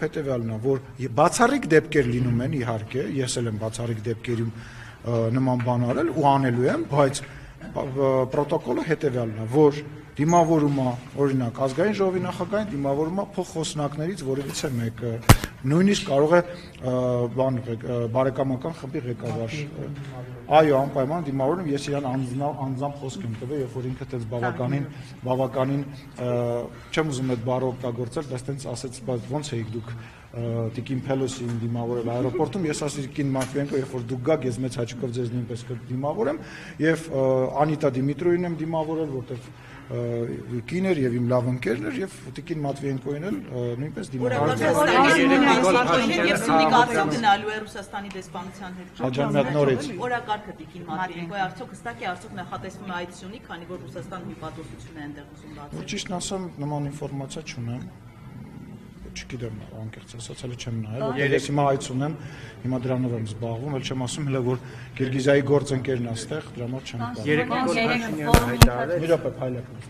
խոսքով հետևյալն է, որ բացառիկ դեպքեր լինում են, իհարկե, ես էլ եմ բացառիկ դեպքերում նման բան արել ու անելու եմ, բայց պրոտոկոլը հետևյալն է, որ դիմավորումը, օրինակ, ազգային ժողովի նախագահին դիմավորումը փոխխոսնակներից որևիցե մեկը, նույնիսկ կարող է բարեկամական խմբի ղեկավար, այո, անպայման դիմավորում, ես իրան անձամբ խոսք եմ տվել, երբ որ ինքը տենց բավականին չեմ ուզում այդ բառը օգտագործել, բայց տենց ասեց, բայց ո՞նց էիք դուք Տիկին Փելոսին դիմավորել аэроպորտում, ես ասեցի Տիկին Մատվիենկո, երբ որ դուք գաք, ես մեծ հաճույքով ձեզ նույնպես կդիմավորեմ, եւ Անիտա Դիմիտրոյին եմ դիմավորել, որտեղ կին էր եւ իմ լավ ընկերն էր եւ Տիկին Մատվիենկոին էլ նույնպես դիմավորել։ Եվ սինդիկատը գնալու է Ռուսաստանի դեսպանության հետ։ Աջանմյակ նորից։ Օրակարգը Տիկին Մատվիենկոյի արդյոք հստակ է, արդյոք նախատեսվում է այդ սյունի, քանի որ Ռուսաստանը մի պատասխանություն է այնտեղ ուզում բացել։ Ճիշտն ասեմ, նման ինֆորմացիա չունեմ։ Չգիտեմ, անկեղծ ասած, հələ չեմ նայել, որտեղ ես հիմա այց ունեմ, հիմա դրանով եմ զբաղվում, էլ չեմ ասում հələ որ Կիրգիզիայի գործընկերն է այստեղ, դրա համար չեմ։ Երեք օր հայտարարել։ Մի րոպե, փայլեք։